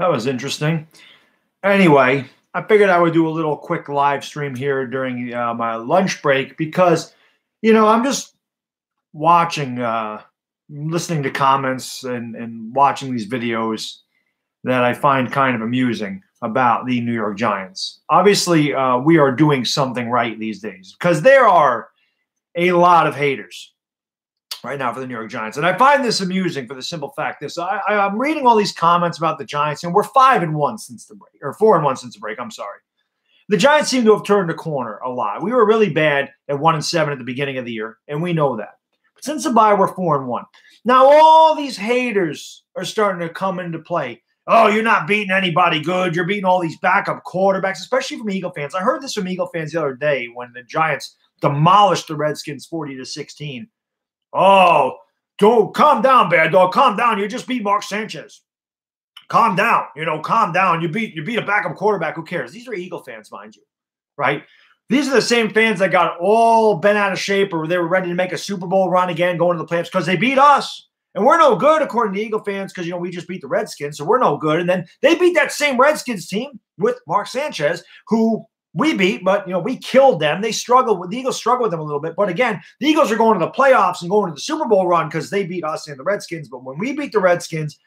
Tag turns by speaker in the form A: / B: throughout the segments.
A: That was interesting. Anyway, I figured I would do a little quick live stream here during my lunch break because, I'm just watching, listening to comments and watching these videos that I find kind of amusing about the New York Giants. Obviously, we are doing something right these days because there are a lot of haters right now for the New York Giants. And I find this amusing for the simple fact this. I'm reading all these comments about the Giants, and we're 5-1 since the break, or 4-1 since the break. I'm sorry. The Giants seem to have turned the corner a lot. We were really bad at 1-7 at the beginning of the year, and we know that. But since the bye, we're 4-1. Now all these haters are starting to come into play. Oh, you're not beating anybody good. You're beating all these backup quarterbacks, especially from Eagle fans. I heard this from Eagle fans the other day when the Giants demolished the Redskins 40-16. Oh, don't calm down, bad dog. Calm down. You just beat Mark Sanchez. Calm down. Calm down. You beat a backup quarterback. Who cares? These are Eagle fans, mind you, right? These are the same fans that got all bent out of shape or they were ready to make a Super Bowl run again, going to the playoffs because they beat us. And we're no good, according to Eagle fans, because, we just beat the Redskins, so we're no good. And then they beat that same Redskins team with Mark Sanchez, who we beat, but, we killed them. The Eagles struggled with them a little bit. But again, the Eagles are going to the playoffs and going to the Super Bowl run because they beat us and the Redskins. But when we beat the Redskins,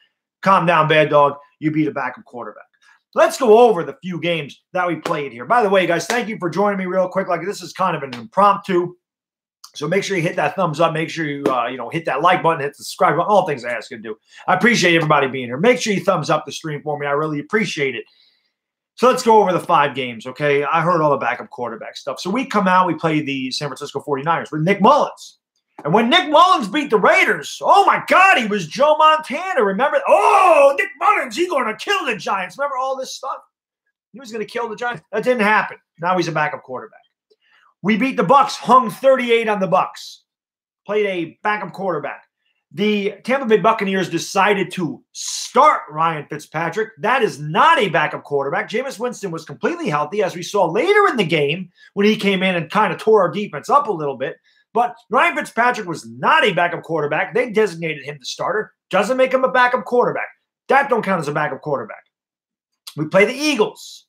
A: calm down, bad dog, you beat a backup quarterback. Let's go over the few games that we played here. By the way, guys, thank you for joining me real quick. Like, this is kind of an impromptu. So make sure you hit that thumbs up. Make sure you, hit that like button, hit the subscribe button, all things I ask you to do. I appreciate everybody being here. Make sure you thumbs up the stream for me. I really appreciate it. So let's go over the 5 games, okay? I heard all the backup quarterback stuff. So we come out, we play the San Francisco 49ers with Nick Mullins. And when Nick Mullins beat the Raiders, oh, my God, he was Joe Montana. Remember? Oh, Nick Mullins, he's going to kill the Giants. Remember all this stuff? He was going to kill the Giants. That didn't happen. Now he's a backup quarterback. We beat the Bucks, hung 38 on the Bucks, played a backup quarterback. The Tampa Bay Buccaneers decided to start Ryan Fitzpatrick. That is not a backup quarterback. Jameis Winston was completely healthy, as we saw later in the game when he came in and kind of tore our defense up a little bit. But Ryan Fitzpatrick was not a backup quarterback. They designated him the starter. Doesn't make him a backup quarterback. That don't count as a backup quarterback. We play the Eagles.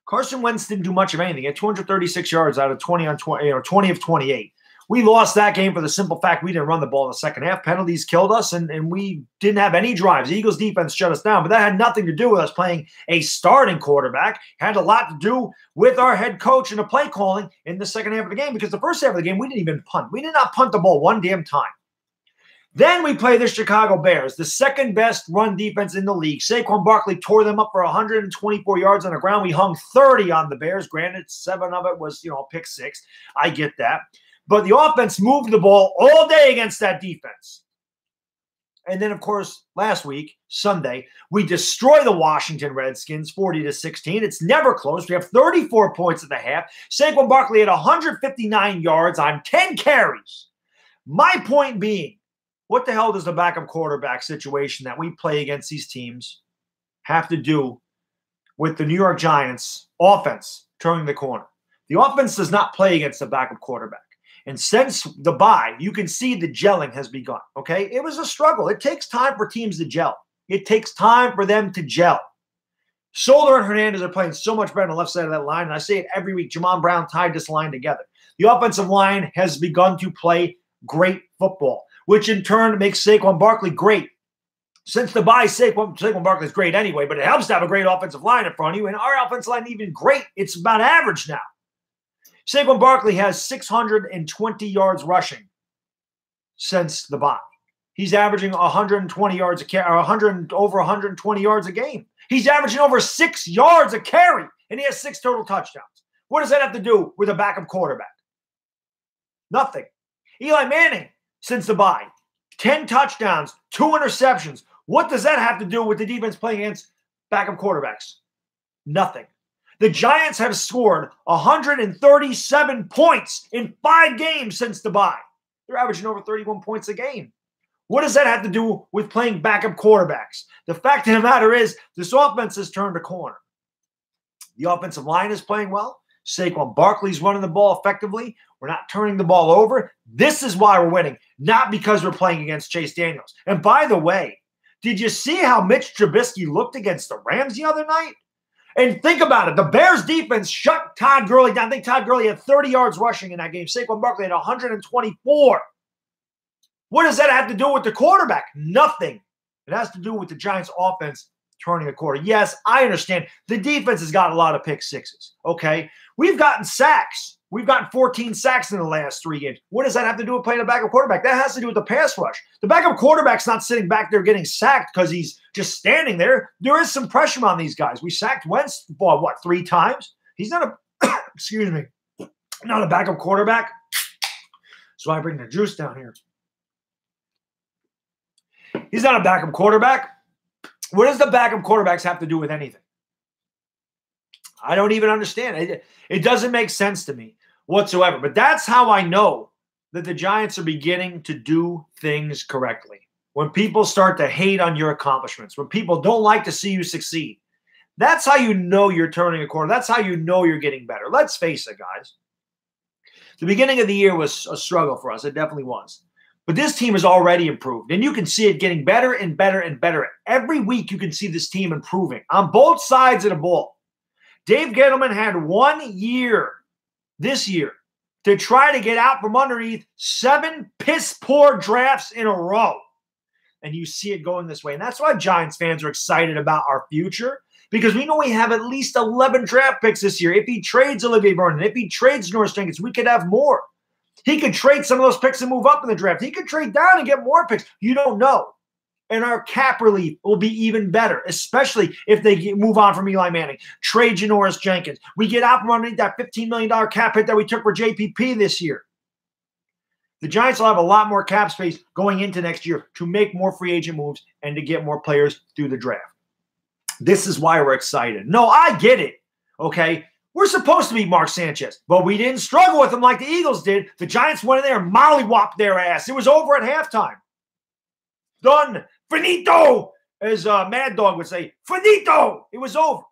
A: Carson Wentz didn't do much of anything. He had 236 yards out of 20 of 28. We lost that game for the simple fact we didn't run the ball in the second half. Penalties killed us, and we didn't have any drives. The Eagles' defense shut us down, but that had nothing to do with us playing a starting quarterback. It had a lot to do with our head coach and the play calling in the second half of the game, because the first half of the game, we didn't even punt. We did not punt the ball one damn time. Then we play the Chicago Bears, the second best run defense in the league. Saquon Barkley tore them up for 124 yards on the ground. We hung 30 on the Bears. Granted, 7 of it was, pick 6. I get that. But the offense moved the ball all day against that defense. And then, of course, last week, Sunday, we destroy the Washington Redskins 40-16. It's never close. We have 34 points at the half. Saquon Barkley had 159 yards on 10 carries. My point being, what the hell does the backup quarterback situation that we play against these teams have to do with the New York Giants offense turning the corner? The offense does not play against the backup quarterback. And since the bye, you can see the gelling has begun, okay? It was a struggle. It takes time for teams to gel. It takes time for them to gel. Soler and Hernandez are playing so much better on the left side of that line, and I say it every week. Jamon Brown tied this line together. The offensive line has begun to play great football, which in turn makes Saquon Barkley great. Since the bye, Saquon Barkley is great anyway, but it helps to have a great offensive line in front of you, and our offensive line even great. It's about average now. Saquon Barkley has 620 yards rushing since the bye. He's averaging 120 yards a carry, over 120 yards a game. He's averaging over 6 yards a carry, and he has 6 total touchdowns. What does that have to do with a backup quarterback? Nothing. Eli Manning, since the bye, 10 touchdowns, 2 interceptions. What does that have to do with the defense playing against backup quarterbacks? Nothing. The Giants have scored 137 points in 5 games since the bye. They're averaging over 31 points a game. What does that have to do with playing backup quarterbacks? The fact of the matter is, this offense has turned a corner. The offensive line is playing well. Saquon Barkley's running the ball effectively. We're not turning the ball over. This is why we're winning, not because we're playing against Chase Daniels. And by the way, Did you see how Mitch Trubisky looked against the Rams the other night? And think about it. The Bears defense shut Todd Gurley down. I think Todd Gurley had 30 yards rushing in that game. Saquon Barkley had 124. What does that have to do with the quarterback? Nothing. It has to do with the Giants' offense turning a quarter. Yes, I understand. The defense has got a lot of pick sixes, okay? We've gotten sacks. We've gotten 14 sacks in the last 3 games. What does that have to do with playing a backup quarterback? That has to do with the pass rush. The backup quarterback's not sitting back there getting sacked because he's just standing there. There is some pressure on these guys. We sacked Wentz, what, 3 times? He's not a, excuse me, not a backup quarterback. So I bring the juice down here. He's not a backup quarterback. What does the backup quarterbacks have to do with anything? I don't even understand. It doesn't make sense to me whatsoever. But that's how I know that the Giants are beginning to do things correctly. When people start to hate on your accomplishments, when people don't like to see you succeed, that's how you know you're turning a corner. That's how you know you're getting better. Let's face it, guys. The beginning of the year was a struggle for us. It definitely was. But this team has already improved, and you can see it getting better and better and better. Every week you can see this team improving on both sides of the ball. Dave Gettleman had 1 year this year to try to get out from underneath 7 piss-poor drafts in a row. And you see it going this way. And that's why Giants fans are excited about our future, because we know we have at least 11 draft picks this year. If he trades Olivier Vernon, if he trades Norris Jenkins, we could have more. He could trade some of those picks and move up in the draft. He could trade down and get more picks. You don't know. And our cap relief will be even better, especially if they move on from Eli Manning. Trade Janoris Jenkins. We get out from underneath that $15 million cap hit that we took for JPP this year. The Giants will have a lot more cap space going into next year to make more free agent moves and to get more players through the draft. This is why we're excited. No, I get it, okay? We're supposed to beat Mark Sanchez, but we didn't struggle with him like the Eagles did. The Giants went in there and mollywopped their ass. It was over at halftime. Done. Finito, as Mad Dog would say. Finito. It was over.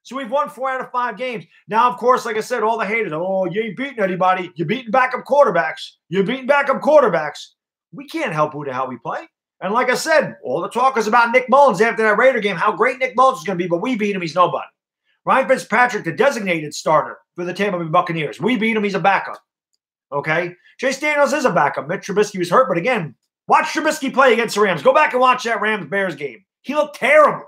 A: So we've won 4 out of 5 games. Now, of course, like I said, all the haters, oh, you ain't beating anybody. You're beating backup quarterbacks. You're beating backup quarterbacks. We can't help who the hell we play. And like I said, all the talk is about Nick Mullins after that Raider game, how great Nick Mullins is going to be, but we beat him. He's nobody. Ryan Fitzpatrick, the designated starter for the Tampa Bay Buccaneers. We beat him. He's a backup. Okay? Chase Daniels is a backup. Mitch Trubisky was hurt, but again, watch Trubisky play against the Rams. Go back and watch that Rams-Bears game. He looked terrible.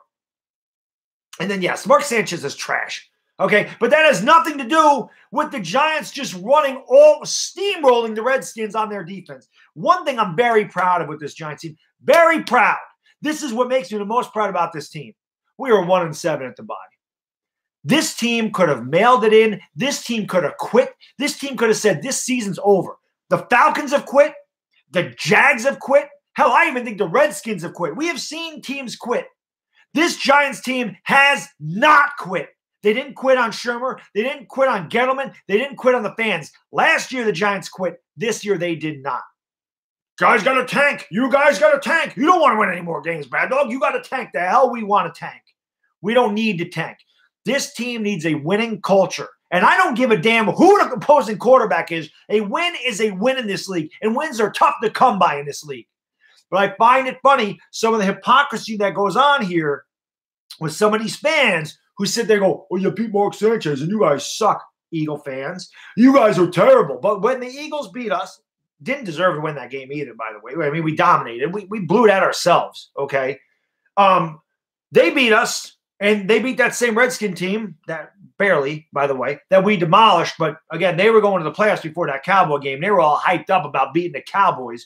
A: And then, yes, Mark Sanchez is trash. Okay? But that has nothing to do with the Giants just steamrolling the Redskins on their defense. One thing I'm very proud of with this Giants team, very proud. This is what makes me the most proud about this team. We were 1-7 at the bye. This team could have mailed it in. This team could have quit. This team could have said this season's over. The Falcons have quit. The Jags have quit. Hell, I even think the Redskins have quit. We have seen teams quit. This Giants team has not quit. They didn't quit on Shermer. They didn't quit on Gettleman. They didn't quit on the fans. Last year, the Giants quit. This year, they did not. Guys got to tank. You guys got to tank. You don't want to win any more games, Bad Dog. You got to tank. The hell we want to tank. We don't need to tank. This team needs a winning culture. And I don't give a damn who the opposing quarterback is. A win is a win in this league. And wins are tough to come by in this league. But I find it funny, some of the hypocrisy that goes on here with some of these fans who sit there and go, oh, you beat Mark Sanchez and you guys suck, Eagle fans. You guys are terrible. But when the Eagles beat us, didn't deserve to win that game either, by the way. I mean, we dominated. We blew it at ourselves, okay? They beat us. And they beat that same Redskin team, that barely, by the way, that we demolished. But, again, they were going to the playoffs before that Cowboy game. They were all hyped up about beating the Cowboys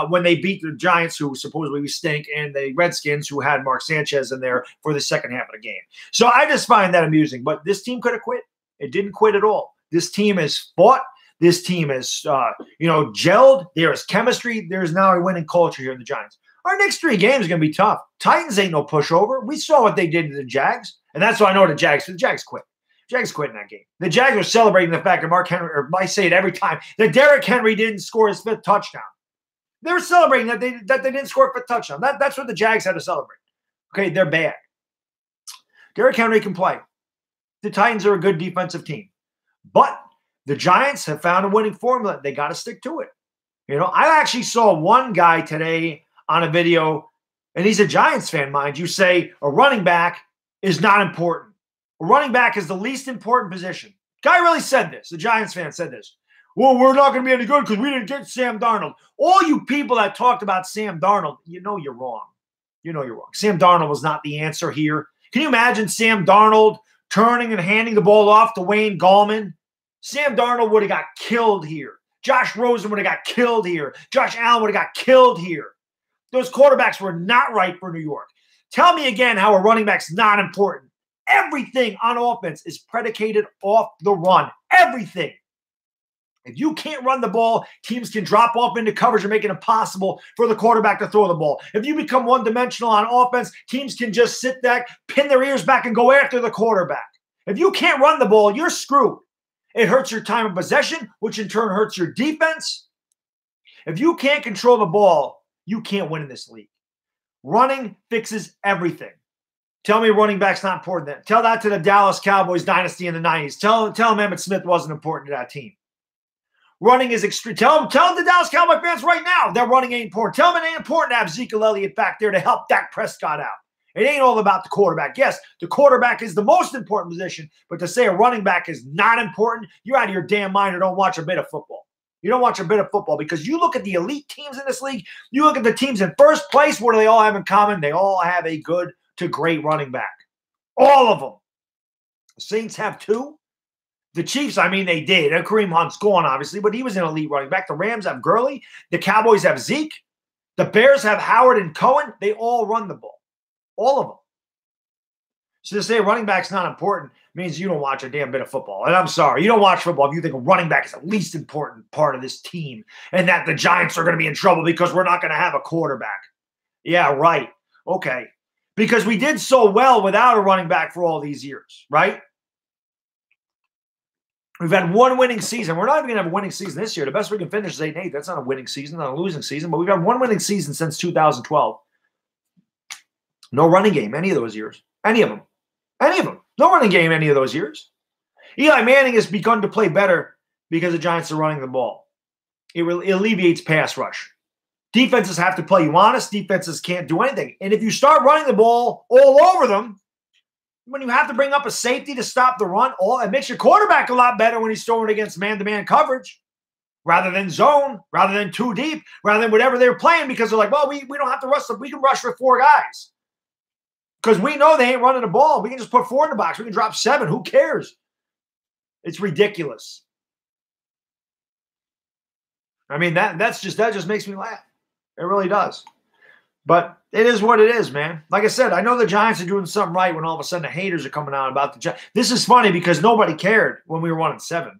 A: when they beat the Giants, who supposedly we stink, and the Redskins, who had Mark Sanchez in there for the second half of the game. So I just find that amusing. But this team could have quit. It didn't quit at all. This team has fought. This team has, gelled. There is chemistry. There is now a winning culture here in the Giants. Our next 3 games are going to be tough. Titans ain't no pushover. We saw what they did to the Jags, and that's why I know the Jags quit. Jags quit in that game. The Jags are celebrating the fact that Mark Henry, or I say it every time, that Derrick Henry didn't score his 5th touchdown. They were celebrating that they didn't score a 5th touchdown. That's what the Jags had to celebrate. Okay, they're bad. Derrick Henry can play. The Titans are a good defensive team. But the Giants have found a winning formula. They got to stick to it. I actually saw one guy today on a video, and he's a Giants fan, mind you, say a running back is not important. A running back is the least important position. Guy really said this. The Giants fan said this. Well, we're not going to be any good because we didn't get Sam Darnold. All you people that talked about Sam Darnold, you know you're wrong. You know you're wrong. Sam Darnold was not the answer here. Can you imagine Sam Darnold turning and handing the ball off to Wayne Gallman? Sam Darnold would have got killed here. Josh Rosen would have got killed here. Josh Allen would have got killed here. Those quarterbacks were not right for New York. Tell me again how a running back's not important. Everything on offense is predicated off the run. Everything. If you can't run the ball, teams can drop off into coverage and make it impossible for the quarterback to throw the ball. If you become one-dimensional on offense, teams can just sit back, pin their ears back, and go after the quarterback. If you can't run the ball, you're screwed. It hurts your time of possession, which in turn hurts your defense. If you can't control the ball, you can't win in this league. Running fixes everything. Tell me running back's not important then. Tell that to the Dallas Cowboys dynasty in the 90s. Tell them Emmitt Smith wasn't important to that team. Running is extreme. Tell the Dallas Cowboy fans right now that running ain't important. Tell them it ain't important to have Ezekiel Elliott back there to help Dak Prescott out. It ain't all about the quarterback. Yes, the quarterback is the most important position, but to say a running back is not important, you're out of your damn mind or don't watch a bit of football. You don't watch a bit of football because you look at the elite teams in this league, you look at the teams in first place, what do they all have in common? They all have a good to great running back. All of them. The Saints have two. The Chiefs, I mean, they did. And Kareem Hunt's gone, obviously, but he was an elite running back. The Rams have Gurley. The Cowboys have Zeke. The Bears have Howard and Cohen. They all run the ball. All of them. So to say running back's not important means you don't watch a damn bit of football. And I'm sorry, you don't watch football if you think a running back is the least important part of this team and that the Giants are going to be in trouble because we're not going to have a quarterback. Yeah, right. Okay. Because we did so well without a running back for all these years, right? We've had one winning season. We're not even going to have a winning season this year. The best we can finish is 8-8. That's not a winning season, not a losing season, but we've had one winning season since 2012. No running game any of those years. Any of them. Any of them. No running game any of those years. Eli Manning has begun to play better because the Giants are running the ball. It alleviates pass rush. Defenses have to play you honest. Defenses can't do anything. And if you start running the ball all over them, when you have to bring up a safety to stop the run, it makes your quarterback a lot better when he's throwing against man-to-man coverage rather than zone, rather than too deep, rather than whatever they're playing because they're like, well, we don't have to rush them. We can rush with 4 guys because we know they ain't running the ball. We can just put 4 in the box. We can drop 7. Who cares? It's ridiculous. I mean, that just makes me laugh. It really does. But it is what it is, man. Like I said, I know the Giants are doing something right when all of a sudden the haters are coming out about the Giants. This is funny because nobody cared when we were 1-7.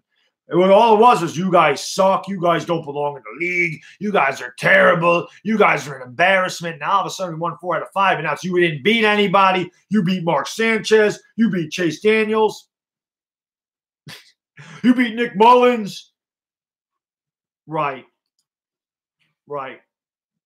A: All it was you guys suck. You guys don't belong in the league. You guys are terrible. You guys are an embarrassment. Now all of a sudden we won 4 out of 5, and now it's you didn't beat anybody. You beat Mark Sanchez. You beat Chase Daniels. You beat Nick Mullins. Right. Right.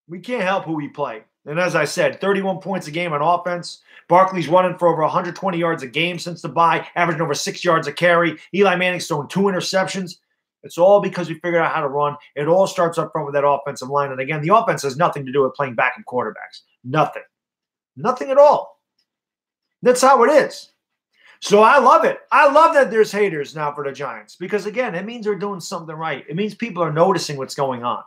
A: We can't help who we play. And as I said, 31 points a game on offense. Barkley's running for over 120 yards a game since the bye, averaging over 6 yards a carry. Eli Manning's throwing 2 interceptions. It's all because we figured out how to run. It all starts up front with that offensive line. And again, the offense has nothing to do with playing backup quarterbacks. Nothing. Nothing at all. That's how it is. So I love it. I love that there's haters now for the Giants because, again, it means they're doing something right. It means people are noticing what's going on.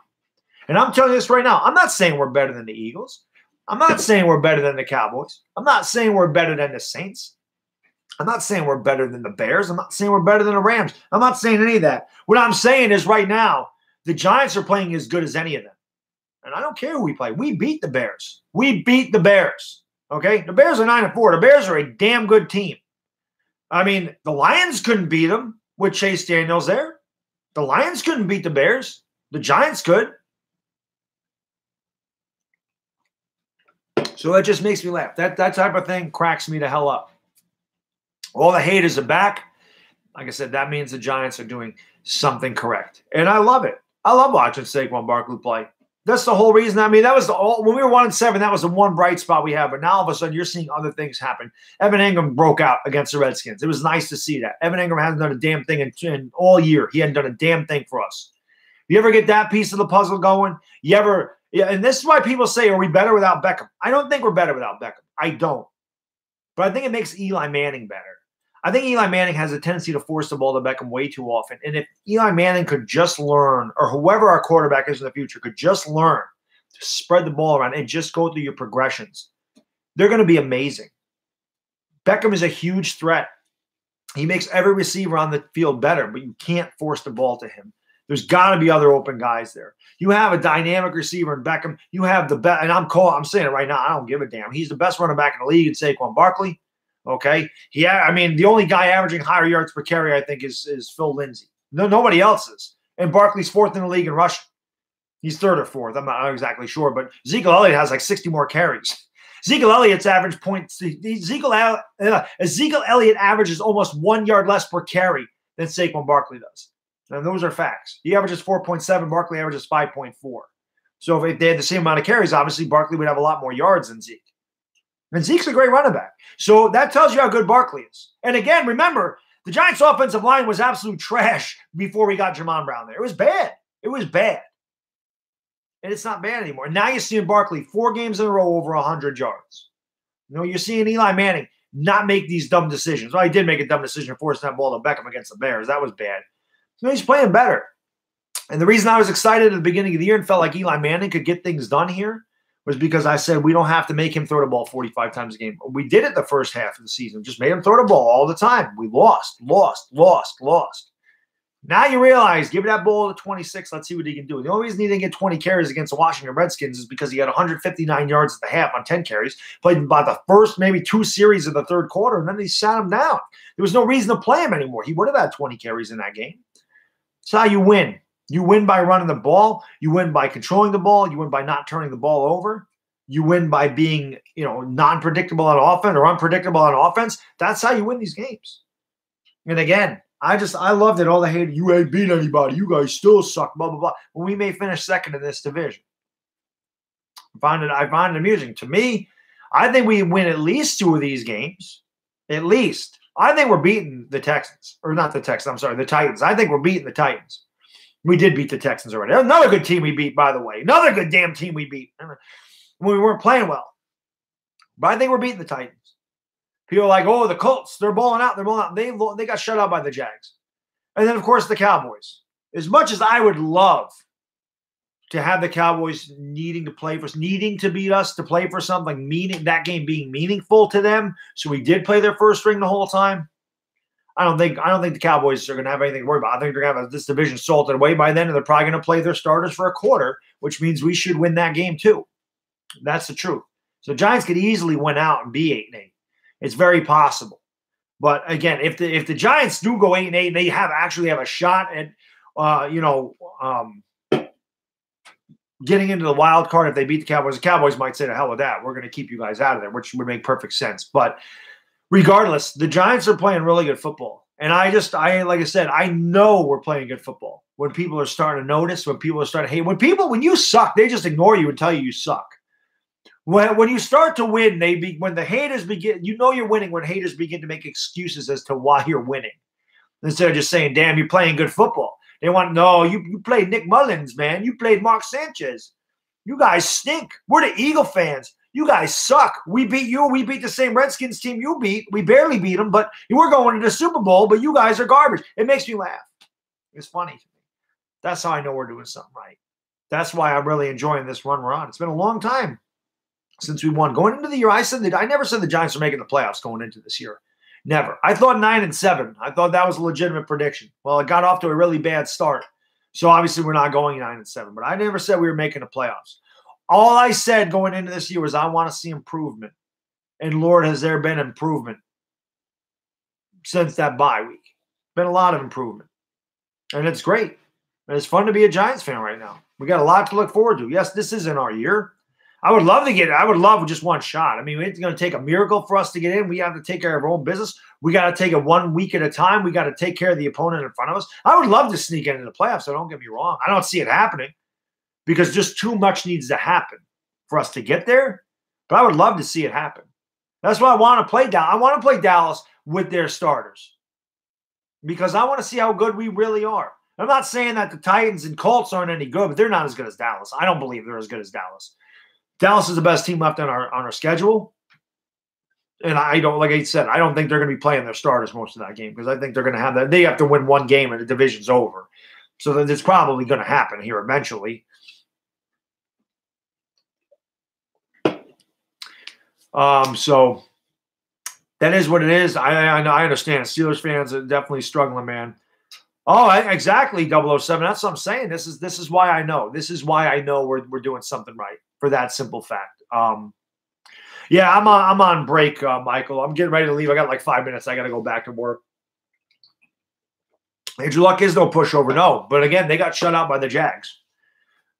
A: And I'm telling you this right now. I'm not saying we're better than the Eagles. I'm not saying we're better than the Cowboys. I'm not saying we're better than the Saints. I'm not saying we're better than the Bears. I'm not saying we're better than the Rams. I'm not saying any of that. What I'm saying is right now, the Giants are playing as good as any of them. And I don't care who we play. We beat the Bears. We beat the Bears. Okay? The Bears are 9-4. The Bears are a damn good team. I mean, the Lions couldn't beat them with Chase Daniels there. The Lions couldn't beat the Bears. The Giants could. So that just makes me laugh. That type of thing cracks me the hell up. All the haters are back. Like I said, that means the Giants are doing something correct. And I love it. I love watching Saquon Barkley play. That's the whole reason. I mean, that was when we were 1-7, that was the one bright spot we had. But now all of a sudden, you're seeing other things happen. Evan Ingram broke out against the Redskins. It was nice to see that. Evan Ingram hasn't done a damn thing in all year. He hadn't done a damn thing for us. You ever get that piece of the puzzle going? You ever Yeah, and this is why people say, are we better without Beckham? I don't think we're better without Beckham. I don't. But I think it makes Eli Manning better. I think Eli Manning has a tendency to force the ball to Beckham way too often. And if Eli Manning could just learn, or whoever our quarterback is in the future could just learn to spread the ball around and just go through your progressions, they're going to be amazing. Beckham is a huge threat. He makes every receiver on the field better, but you can't force the ball to him. There's got to be other open guys there. You have a dynamic receiver in Beckham. You have the best, and I'm saying it right now. I don't give a damn. He's the best running back in the league in Saquon Barkley. Okay, I mean, the only guy averaging higher yards per carry, I think, is Phil Lindsay. Nobody else is. And Barkley's fourth in the league in rushing. He's third or fourth. I'm not exactly sure, but Ezekiel Elliott has like 60 more carries. Ezekiel Elliott's average points. Ezekiel Elliott averages almost 1 yard less per carry than Saquon Barkley does. And those are facts. He averages 4.7. Barkley averages 5.4. So if they had the same amount of carries, obviously Barkley would have a lot more yards than Zeke. And Zeke's a great running back. So that tells you how good Barkley is. And again, remember, the Giants' offensive line was absolute trash before we got Jamon Brown there. It was bad. It was bad. And it's not bad anymore. And now you're seeing Barkley 4 games in a row over 100 yards. You're seeing Eli Manning not make these dumb decisions. Well, he did make a dumb decision forcing that ball to Beckham against the Bears. That was bad. He's playing better. And the reason I was excited at the beginning of the year and felt like Eli Manning could get things done here was because I said we don't have to make him throw the ball 45 times a game. We did it the first half of the season. Just made him throw the ball all the time. We lost. Now you realize, give that ball to 26. Let's see what he can do. The only reason he didn't get 20 carries against the Washington Redskins is because he had 159 yards at the half on 10 carries. Played about the first maybe 2 series of the third quarter, and then he sat him down. There was no reason to play him anymore. He would have had 20 carries in that game. That's how you win. You win by running the ball. You win by controlling the ball. You win by not turning the ball over. You win by being, non-predictable on offense or unpredictable on offense. That's how you win these games. And again, I loved it. All the hate. You ain't beat anybody. You guys still suck. Blah blah blah. Well, we may finish second in this division. I find it amusing. To me, I think we win at least 2 of these games. At least. I think we're beating the Texans. Or not the Texans. I'm sorry, the Titans. I think we're beating the Titans. We did beat the Texans already. Another good team we beat, by the way. Another good damn team we beat. When we weren't playing well. But I think we're beating the Titans. People are like, oh, the Colts, they're balling out. They got shut out by the Jags. And then, of course, the Cowboys. As much as I would love to have the Cowboys needing to beat us, to play for something, that game being meaningful to them, so we did play their first string the whole time, I don't think the Cowboys are going to have anything to worry about. I think they're going to have this division salted away by then, and they're probably going to play their starters for a quarter, which means we should win that game too. That's the truth. So Giants could easily win out and be 8-8. It's very possible. But again, if the Giants do go 8-8, they actually have a shot at getting into the wild card if they beat the Cowboys might say, to hell with that. We're going to keep you guys out of there, which would make perfect sense. But regardless, the Giants are playing really good football. And like I said, I know we're playing good football. When people are starting to notice, when people are starting to hate, when you suck, they just ignore you and tell you suck. When you start to win, when the haters begin, you're winning when haters begin to make excuses as to why you're winning. Instead of just saying, damn, you're playing good football. They want to know, you played Nick Mullins, man. You played Mark Sanchez. You guys stink. We're the Eagle fans. You guys suck. We beat you. We beat the same Redskins team you beat. We barely beat them, but we're going to the Super Bowl, but you guys are garbage. It makes me laugh. It's funny to me. That's how I know we're doing something right. That's why I'm really enjoying this run we're on. It's been a long time since we won. Going into the year, I never said the Giants were making the playoffs going into this year. Never. I thought 9-7. I thought that was a legitimate prediction. Well, it got off to a really bad start. So obviously we're not going 9-7. But I never said we were making the playoffs. All I said going into this year was I want to see improvement. And Lord, has there been improvement since that bye week. Been a lot of improvement. And it's great. And it's fun to be a Giants fan right now. We got a lot to look forward to. Yes, this isn't our year. I would love just one shot. I mean, it's going to take a miracle for us to get in. We have to take care of our own business. We got to take it 1 week at a time. We got to take care of the opponent in front of us. I would love to sneak into the playoffs, so don't get me wrong. I don't see it happening because just too much needs to happen for us to get there. But I would love to see it happen. That's why I want to play Dallas. I want to play Dallas with their starters because I want to see how good we really are. I'm not saying that the Titans and Colts aren't any good, but they're not as good as Dallas. I don't believe they're as good as Dallas. Dallas is the best team left on our schedule. And I don't, like I said, I don't think they're going to be playing their starters most of that game because I think they're going to have that. They have to win one game and the division's over. So then it's probably going to happen here eventually. So that is what it is. I understand. Steelers fans are definitely struggling, man. Oh, exactly, 007. That's what I'm saying. This is why I know. This is why I know we're doing something right for that simple fact. Yeah, I'm on break, Michael. I'm getting ready to leave. I got like 5 minutes. I got to go back to work. Andrew Luck is no pushover, no. But again, they got shut out by the Jags.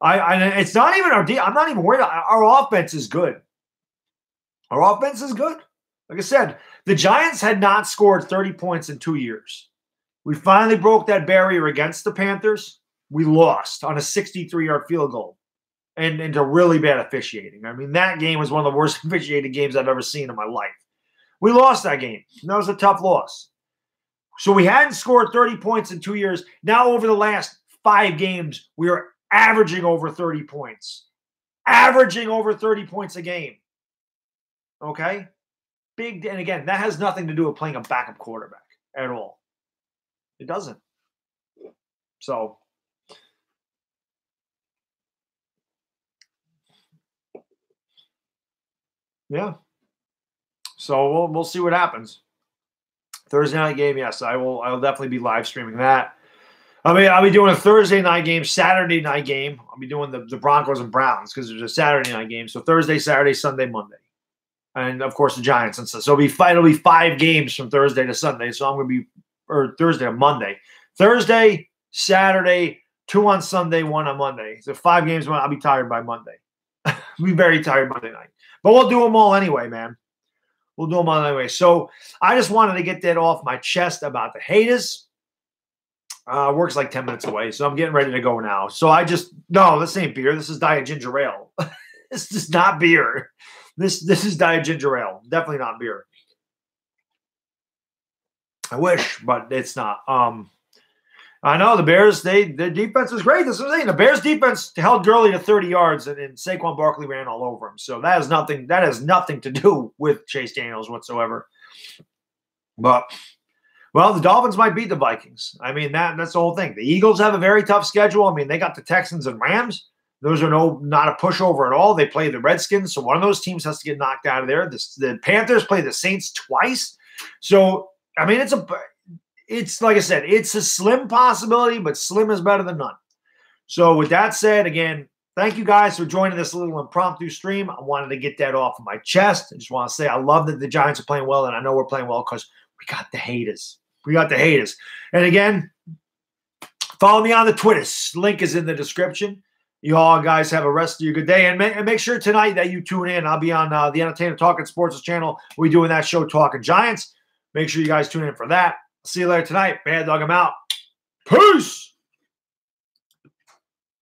A: It's not even our I'm not even worried. Our offense is good. Our offense is good. Like I said, the Giants had not scored 30 points in 2 years. We finally broke that barrier against the Panthers. We lost on a 63-yard field goal and into really bad officiating. I mean, that game was one of the worst officiated games I've ever seen in my life. We lost that game. That was a tough loss. So we hadn't scored 30 points in 2 years. Now over the last 5 games, we are averaging over 30 points. Averaging over 30 points a game. Okay? Big, and again, that has nothing to do with playing a backup quarterback at all. It doesn't. So, yeah. So we'll see what happens. Thursday night game, yes, I'll definitely be live streaming that. I mean, I'll be doing a Thursday night game, Saturday night game. I'll be doing the Broncos and Browns because there's a Saturday night game. So Thursday, Saturday, Sunday, Monday. And of course the Giants and stuff. So it'll be 5 games from Thursday to Sunday. So I'm going to be, or Thursday or Monday. Thursday, Saturday, 2 on Sunday, 1 on Monday. So 5 games. I'll be tired by Monday. I'll be very tired Monday night. But we'll do them all anyway, man. We'll do them all anyway. So I just wanted to get that off my chest about the haters. Work's like 10 minutes away, so I'm getting ready to go now. So no, this ain't beer. This is Diet Ginger Ale. This is not beer. This is Diet Ginger Ale. Definitely not beer. I wish, but it's not. I know the Bears, their defense is great. This is what I'm saying. The Bears defense held Gurley to 30 yards, and Saquon Barkley ran all over him. So that has nothing to do with Chase Daniels whatsoever. But, well, the Dolphins might beat the Vikings. I mean, that's the whole thing. The Eagles have a very tough schedule. I mean, they got the Texans and Rams. Those are not a pushover at all. They play the Redskins, so one of those teams has to get knocked out of there. The Panthers play the Saints twice. So, I mean, it's like I said, it's a slim possibility, but slim is better than none. So with that said, again, thank you guys for joining this little impromptu stream. I wanted to get that off of my chest. I just want to say I love that the Giants are playing well, and I know we're playing well because we got the haters. We got the haters. And again, follow me on the Twitters. Link is in the description. You all guys have a rest of your good day. And make sure tonight that you tune in. I'll be on the Entertainer Talking Sports channel. We're doing that show, Talking Giants. Make sure you guys tune in for that. See you later tonight. Bad Dog, I'm out. Peace.